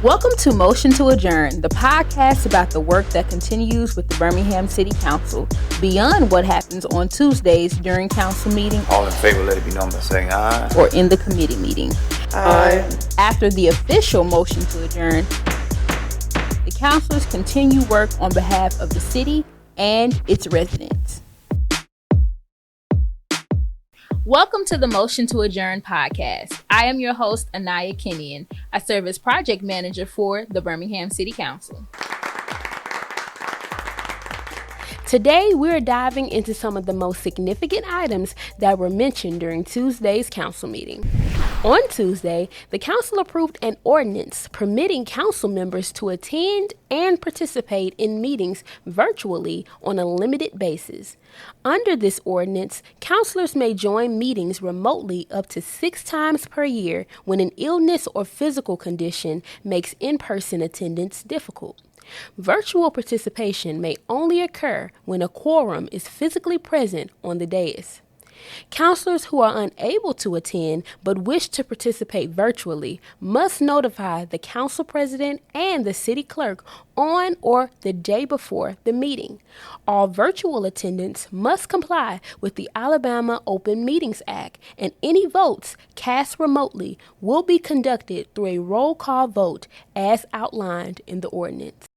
Welcome to Motion to Adjourn, the podcast about the work that continues with the Birmingham City Council, beyond what happens on Tuesdays during council meeting. All in favor, let it be known by saying aye. Or in the committee meeting. Aye. After the official motion to adjourn, the councilors continue work on behalf of the city and its residents. Welcome to the Motion to Adjourn podcast. I am your host, Anaya Kenyon. I serve as project manager for the Birmingham City Council. Today, we're diving into some of the most significant items that were mentioned during Tuesday's council meeting. On Tuesday, the council approved an ordinance permitting council members to attend and participate in meetings virtually on a limited basis. Under this ordinance, councilors may join meetings remotely up to 6 times per year when an illness or physical condition makes in-person attendance difficult. Virtual participation may only occur when a quorum is physically present on the dais. Councilors who are unable to attend but wish to participate virtually must notify the council president and the city clerk on or the day before the meeting. All virtual attendants must comply with the Alabama Open Meetings Act, and any votes cast remotely will be conducted through a roll call vote as outlined in the ordinance.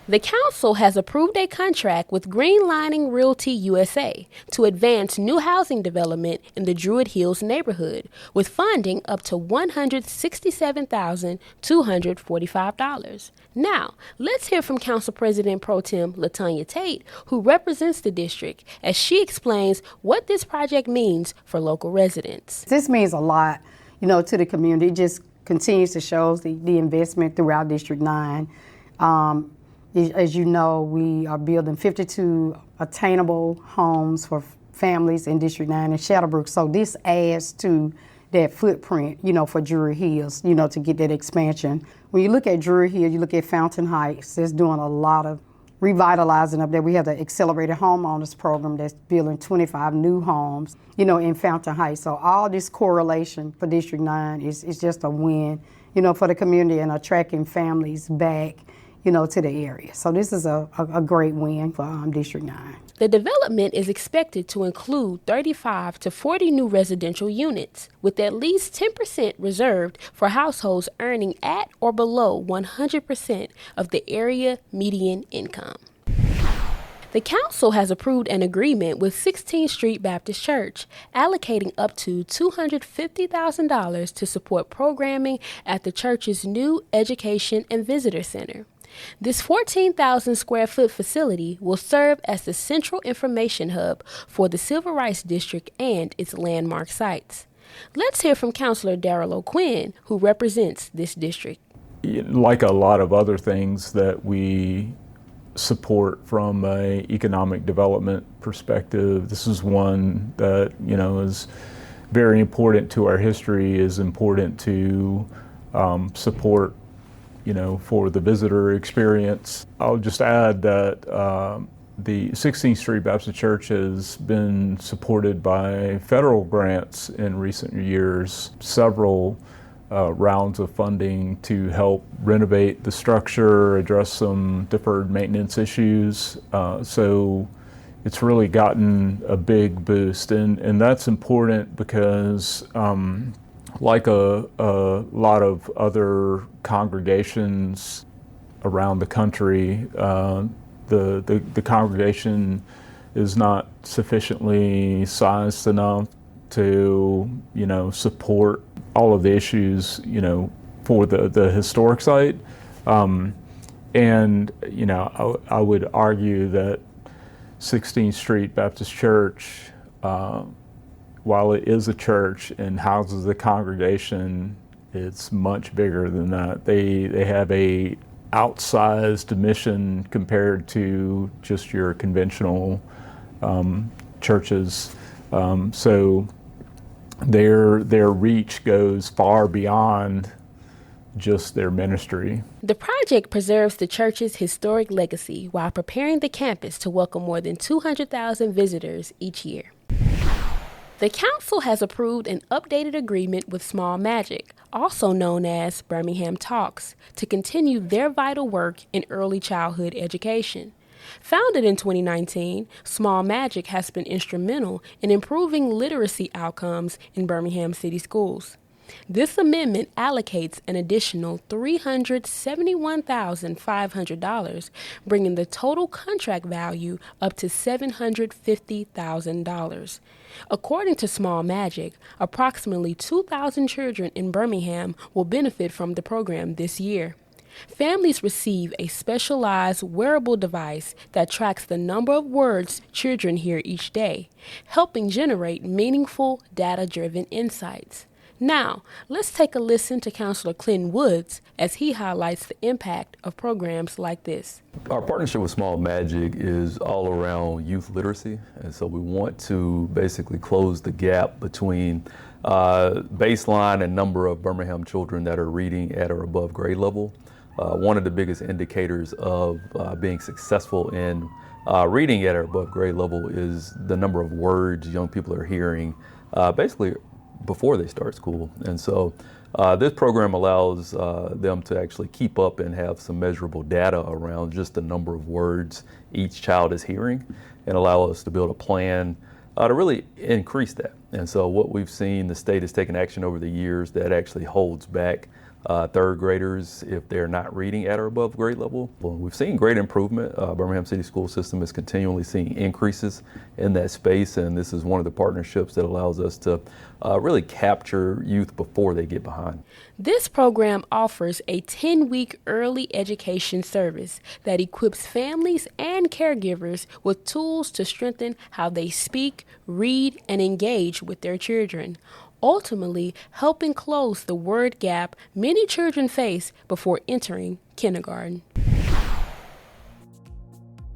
The council has approved a contract with Greenlining Realty USA to advance new housing development in the Druid Hills neighborhood with funding up to $167,245. Now, let's hear from Council President Pro Tem LaTanya Tate, who represents the district, as she explains what this project means for local residents. This means a lot, to the community. It just continues to show the investment throughout District 9. As you know, we are building 52 attainable homes for families in District 9 and Shadowbrook. So this adds to that footprint, for Druid Hills, to get that expansion. When you look at Druid Hills, you look at Fountain Heights, it's doing a lot of revitalizing up there. We have the Accelerated Homeowners Program that's building 25 new homes, in Fountain Heights. So all this correlation for District 9 is just a win, for the community and attracting families back to the area. So this is a great win for District 9. The development is expected to include 35 to 40 new residential units, with at least 10% reserved for households earning at or below 100% of the area median income. The council has approved an agreement with 16th Street Baptist Church, allocating up to $250,000 to support programming at the church's new Education and Visitor Center. This 14,000 square foot facility will serve as the central information hub for the Civil Rights District and its landmark sites. Let's hear from Councilor Darrell O'Quinn, who represents this district. Like a lot of other things that we support from an economic development perspective, this is one that, is very important to our history, is important to support for the visitor experience. I'll just add that the 16th Street Baptist Church has been supported by federal grants in recent years, several rounds of funding to help renovate the structure, address some deferred maintenance issues. So it's really gotten a big boost, and that's important because like a lot of other congregations around the country, the congregation is not sufficiently sized enough to, support all of the issues, for the historic site. I would argue that 16th Street Baptist Church, while it is a church and houses a congregation, it's much bigger than that. They have a outsized mission compared to just your conventional churches. So their reach goes far beyond just their ministry. The project preserves the church's historic legacy while preparing the campus to welcome more than 200,000 visitors each year. The council has approved an updated agreement with Small Magic, also known as Birmingham Talks, to continue their vital work in early childhood education. Founded in 2019, Small Magic has been instrumental in improving literacy outcomes in Birmingham City schools. This amendment allocates an additional $371,500, bringing the total contract value up to $750,000. According to Small Magic, approximately 2,000 children in Birmingham will benefit from the program this year. Families receive a specialized wearable device that tracks the number of words children hear each day, helping generate meaningful, data-driven insights. Now, let's take a listen to Councilor Clinton Woods as he highlights the impact of programs like this. Our partnership with Small Magic is all around youth literacy, and so we want to basically close the gap between baseline and number of Birmingham children that are reading at or above grade level. One of the biggest indicators of being successful in reading at or above grade level is the number of words young people are hearing basically before they start school. And so this program allows them to actually keep up and have some measurable data around just the number of words each child is hearing and allow us to build a plan to really increase that. And so what we've seen, the state has taken action over the years that actually holds back third graders if they're not reading at or above grade level. Well, we've seen great improvement. Birmingham City School System is continually seeing increases in that space, and this is one of the partnerships that allows us to really capture youth before they get behind. This program offers a 10-week early education service that equips families and caregivers with tools to strengthen how they speak, read, and engage with their children, ultimately helping close the word gap many children face before entering kindergarten.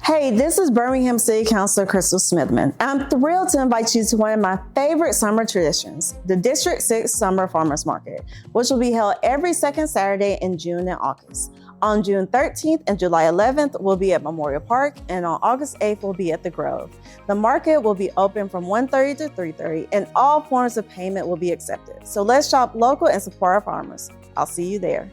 Hey, this is Birmingham City Councilor Crystal Smithman. I'm thrilled to invite you to one of my favorite summer traditions, the District 6 Summer Farmers Market, which will be held every second Saturday in June and August. On June 13th and July 11th, we'll be at Memorial Park, and on August 8th, we'll be at the Grove. The market will be open from 1:30 to 3:30, and all forms of payment will be accepted. So let's shop local and support our farmers. I'll see you there.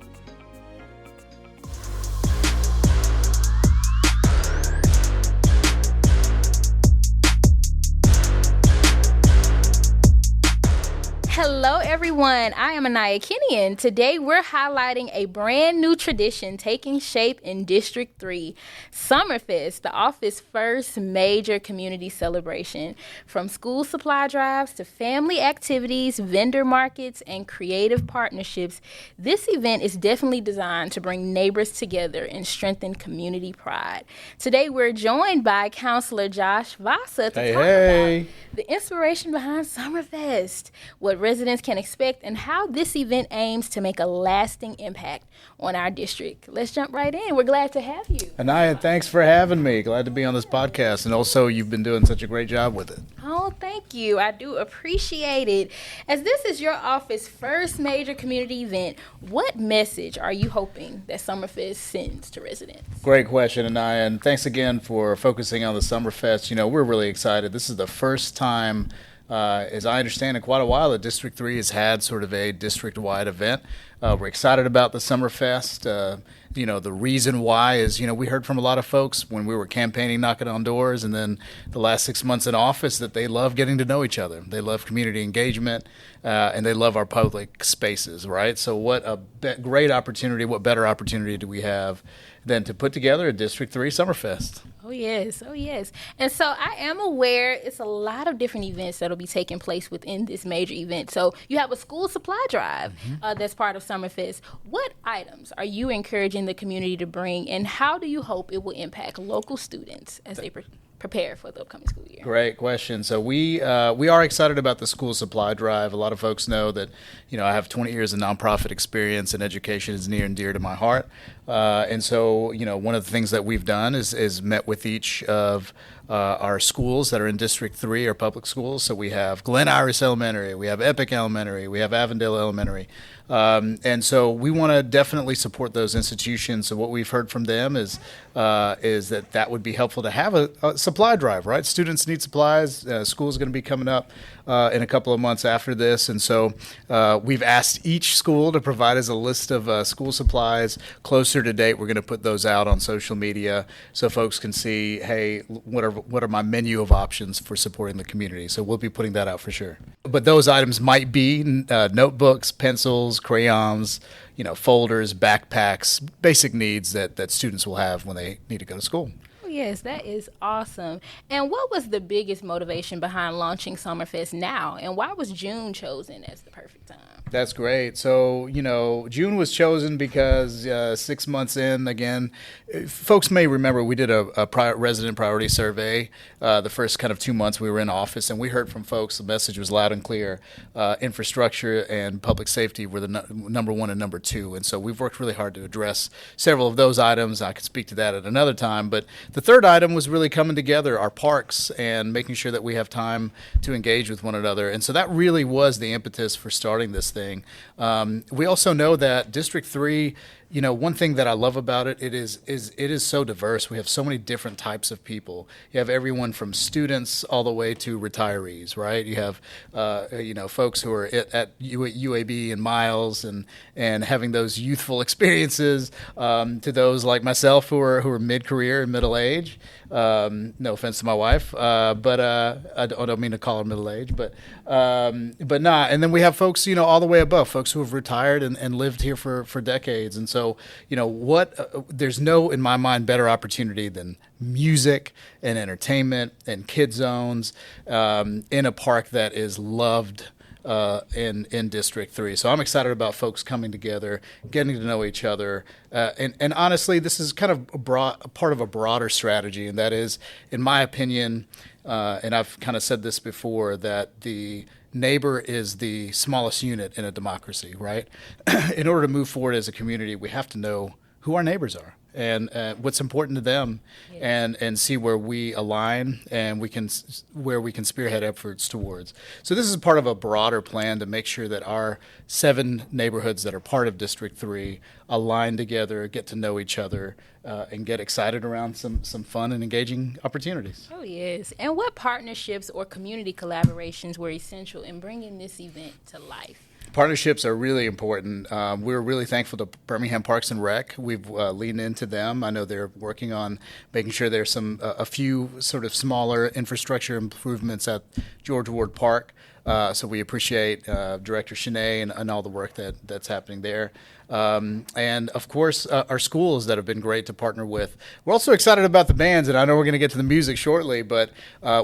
Hello everyone, I am Anaya Kinney, and today we're highlighting a brand new tradition taking shape in District 3, Summerfest, the office's first major community celebration. From school supply drives to family activities, vendor markets, and creative partnerships, this event is definitely designed to bring neighbors together and strengthen community pride. Today we're joined by Councilor Josh Vasa to talk about the inspiration behind Summerfest, what residents can expect, and how this event aims to make a lasting impact on our district. Let's jump right in. We're glad to have you. Anaya, thanks for having me. Glad to be on this podcast. And also, you've been doing such a great job with it. Oh, thank you. I do appreciate it. As this is your office's first major community event, what message are you hoping that Summerfest sends to residents? Great question, Anaya. And thanks again for focusing on the Summerfest. You know, we're really excited. This is the first time, as I understand, in quite a while, that District 3 has had sort of a district-wide event. We're excited about the Summerfest. You know, the reason why is, you know, we heard from a lot of folks when we were campaigning, knocking on doors, and then the last 6 months in office that they love getting to know each other. They love community engagement, and they love our public spaces, right? So what a great opportunity, what better opportunity do we have than to put together a District 3 Summerfest? Oh, yes. Oh, yes. And so I am aware it's a lot of different events that will be taking place within this major event. So you have a school supply drive that's part of Summerfest. What items are you encouraging the community to bring, and how do you hope it will impact local students as they prepare for the upcoming school year? Great question. So we are excited about the school supply drive. A lot of folks know that, you know, I have 20 years of nonprofit experience, and education is near and dear to my heart. And so, one of the things that we've done is met with each of our schools that are in District 3, our public schools. So we have Glen Iris Elementary, we have Epic Elementary, we have Avondale Elementary. And so we want to definitely support those institutions. So what we've heard from them is that would be helpful to have a supply drive, right? Students need supplies. School is going to be coming up in a couple of months after this. And so we've asked each school to provide us a list of school supplies closer to date. We're going to put those out on social media so folks can see, hey, what are my menu of options for supporting the community? So we'll be putting that out for sure. But those items might be notebooks, pencils, crayons, folders, backpacks, basic needs that students will have when they need to go to school. Oh, yes, that is awesome. And what was the biggest motivation behind launching Summerfest now? And why was June chosen as the perfect time? That's great. So, June was chosen because 6 months in, again, folks may remember we did a resident priority survey the first kind of 2 months we were in office, and we heard from folks, the message was loud and clear. Infrastructure and public safety were the number one and number two. And so we've worked really hard to address several of those items. I could speak to that at another time. But the third item was really coming together, our parks, and making sure that we have time to engage with one another. And so that really was the impetus for starting this thing. We also know that District 3, one thing that I love about it, it is so diverse. We have so many different types of people. You have everyone from students all the way to retirees, right? You have, folks who are at UAB and Miles and having those youthful experiences, to those like myself who are mid-career and middle age. No offense to my wife, but I don't mean to call her middle age, but not. And then we have folks, all the way above, folks who have retired and lived here for decades. And so, there's no, in my mind, better opportunity than music and entertainment and kid zones in a park that is loved in District 3. So I'm excited about folks coming together, getting to know each other. And honestly, this is kind of part of a broader strategy, and that is, in my opinion, and I've kind of said this before, that the neighbor is the smallest unit in a democracy, right? In order to move forward as a community, we have to know who our neighbors are and what's important to them, and see where we align and where we can spearhead efforts towards. So this is part of a broader plan to make sure that our 7 neighborhoods that are part of District 3 align together, get to know each other, and get excited around some fun and engaging opportunities. Oh, yes. And what partnerships or community collaborations were essential in bringing this event to life? Partnerships are really important. We're really thankful to Birmingham Parks and Rec. We've leaned into them. I know they're working on making sure there's a few sort of smaller infrastructure improvements at George Ward Park. So we appreciate Director Shanae and all the work that's happening there. And of course, our schools that have been great to partner with. We're also excited about the bands, and I know we're going to get to the music shortly, but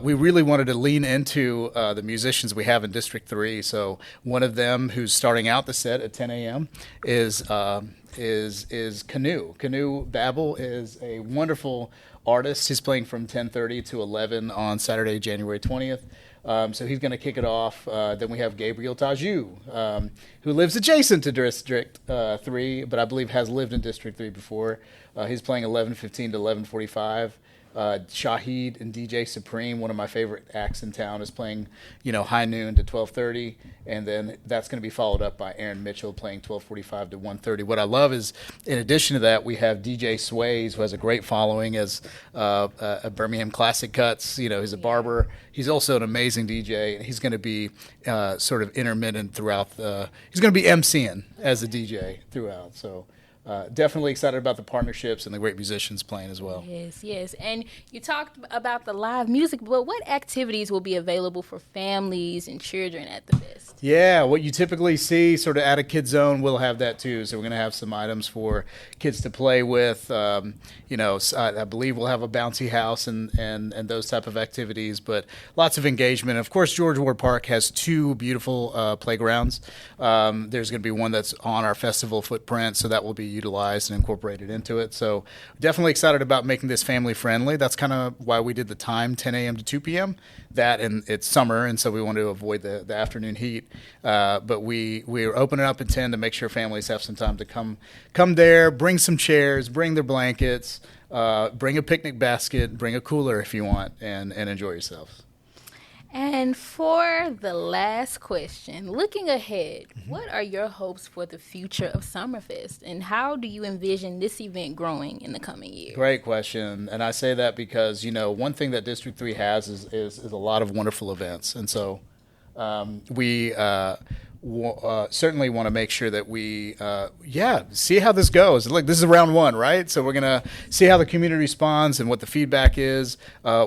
we really wanted to lean into the musicians we have in District 3. So one of them who's starting out the set at 10 a.m. is Canoe. Canoe Babel is a wonderful artist. He's playing from 10:30 to 11 on Saturday, January 20th. So he's going to kick it off. Then we have Gabriel Taju, who lives adjacent to District 3, but I believe has lived in District 3 before. He's playing 11:15 to 11:45. Shahid and DJ Supreme, one of my favorite acts in town, is playing, high noon to 12:30, and then that's going to be followed up by Aaron Mitchell playing 12:45 to 1:30. What I love is, in addition to that, we have DJ Sways, who has a great following as a Birmingham Classic Cuts. He's a barber. He's also an amazing DJ. He's going to be sort of intermittent throughout. He's going to be emceeing as a DJ throughout. So. Definitely excited about the partnerships and the great musicians playing as well. Yes. And you talked about the live music, but what activities will be available for families and children at the fest? Yeah, what you typically see sort of at a kid zone, we'll have that too. So we're going to have some items for kids to play with. I believe we'll have a bouncy house and those type of activities, but lots of engagement. Of course, George Ward Park has 2 beautiful playgrounds. There's going to be one that's on our festival footprint, so that will be utilized and incorporated into it. So definitely excited about making this family friendly. That's kind of why we did the time 10 a.m. to 2 p.m. That, and it's summer, and so we wanted to avoid the afternoon heat. But we are opening up at 10 to make sure families have some time to come there, bring some chairs, bring their blankets, bring a picnic basket, bring a cooler if you want, and enjoy yourselves. And for the last question, looking ahead, what are your hopes for the future of Summerfest, and how do you envision this event growing in the coming years? Great question, and I say that because, one thing that District 3 has is a lot of wonderful events, and so we certainly want to make sure that we, see how this goes. Look, this is round one, right? So we're going to see how the community responds and what the feedback is.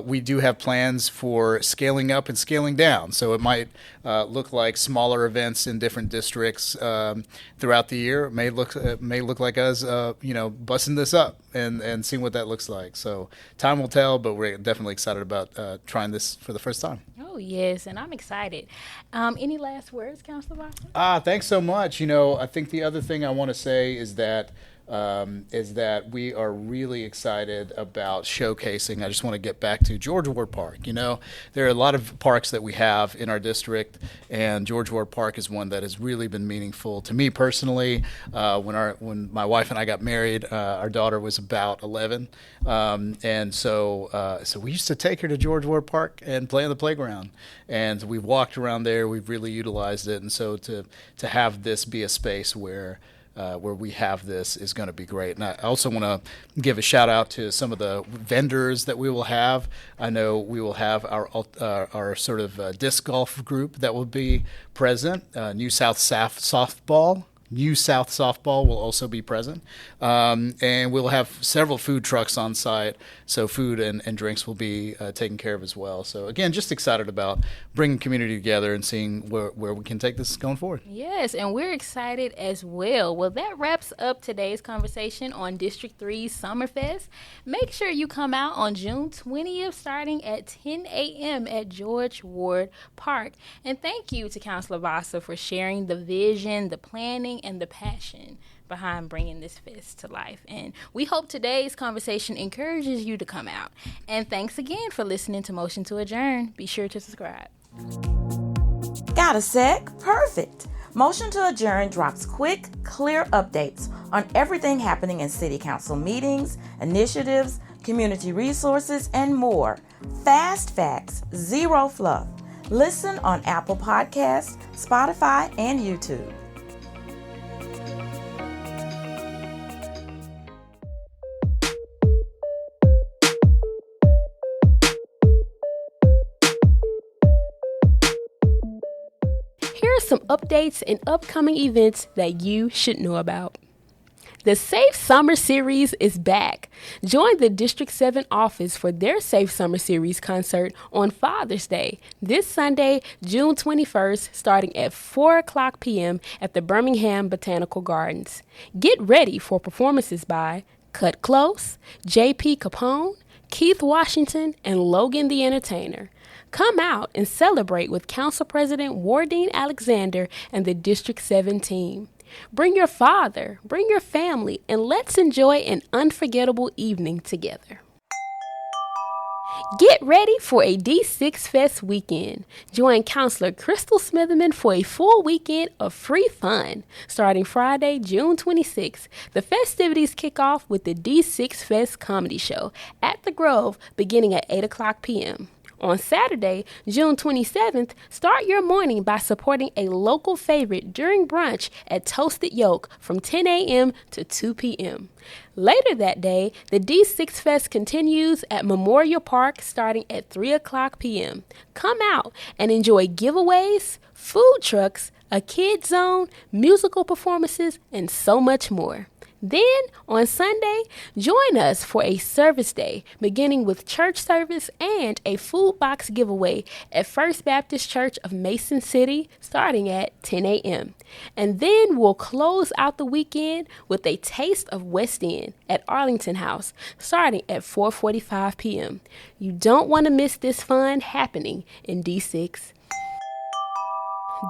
We do have plans for scaling up and scaling down. So it might look like smaller events in different districts throughout the year. It may look like us, busting this up and seeing what that looks like. So time will tell, but we're definitely excited about trying this for the first time. Oh, yes, and I'm excited. Any last words, Councilor Vasa? Thanks so much. I think the other thing I want to say is that we are really excited about showcasing. I just want to get back to George Ward Park. There are a lot of parks that we have in our district, and George Ward Park is one that has really been meaningful to me personally. When my wife and I got married, our daughter was about 11, and so we used to take her to George Ward Park and play on the playground, and we've walked around there. We've really utilized it, and so to have this be a space where we have this is going to be great. And I also want to give a shout out to some of the vendors that we will have. I know we will have our sort of disc golf group that will be present. New South Softball will also be present. And we'll have several food trucks on site, so food and drinks will be taken care of as well. So again, just excited about bringing community together and seeing where we can take this going forward. Yes, and we're excited as well. Well, that wraps up today's conversation on District 3's Summerfest. Make sure you come out on June 20th starting at 10 a.m. at George Ward Park. And thank you to Councilor Vasa for sharing the vision, the planning, and the passion behind bringing this fest to life. And we hope today's conversation encourages you to come out. And thanks again for listening to Motion to Adjourn. Be sure to subscribe. Got a sec? Perfect. Motion to Adjourn drops quick, clear updates on everything happening in City Council meetings, initiatives, community resources, and more. Fast facts, zero fluff. Listen on Apple Podcasts, Spotify, and YouTube. Here are some updates and upcoming events that you should know about. The Safe Summer Series is back. Join the District 7 office for their Safe Summer Series concert on Father's Day, this Sunday, June 21st, starting at 4:00 p.m. at the Birmingham Botanical Gardens. Get ready for performances by Cut Close, J.P. Capone, Keith Washington, and Logan the Entertainer. Come out and celebrate with Council President Wardeen Alexander and the District 7 team. Bring your father, bring your family, and let's enjoy an unforgettable evening together. Get ready for a D6 Fest weekend. Join Councilor Crystal Smitherman for a full weekend of free fun. Starting Friday, June 26th, the festivities kick off with the D6 Fest comedy show at the Grove beginning at 8:00 p.m. On Saturday, June 27th, start your morning by supporting a local favorite during brunch at Toasted Yolk from 10 a.m. to 2 p.m. Later that day, the D6 Fest continues at Memorial Park starting at 3:00 p.m. Come out and enjoy giveaways, food trucks, a kids zone, musical performances, and so much more. Then, on Sunday, join us for a service day, beginning with church service and a food box giveaway at First Baptist Church of Mason City, starting at 10 a.m. And then we'll close out the weekend with a taste of West End at Arlington House, starting at 4:45 p.m. You don't want to miss this fun happening in D6.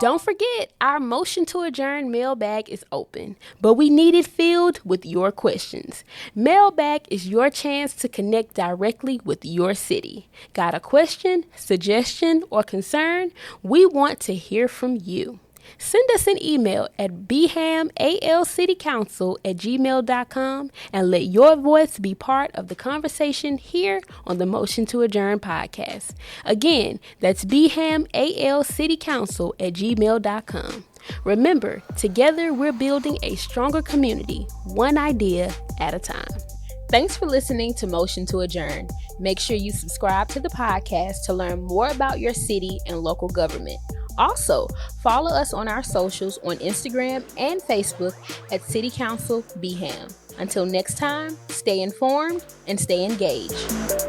Don't forget, our motion to adjourn mailbag is open, but we need it filled with your questions. Mailbag is your chance to connect directly with your city. Got a question, suggestion, or concern? We want to hear from you. Send us an email at bhamalcitycouncil@gmail.com and let your voice be part of the conversation here on the Motion to Adjourn podcast. Again, that's bhamalcitycouncil@gmail.com. Remember, together we're building a stronger community, one idea at a time. Thanks for listening to Motion to Adjourn. Make sure you subscribe to the podcast to learn more about your city and local government. Also, follow us on our socials on Instagram and Facebook at City Council BHAM. Until next time, stay informed and stay engaged.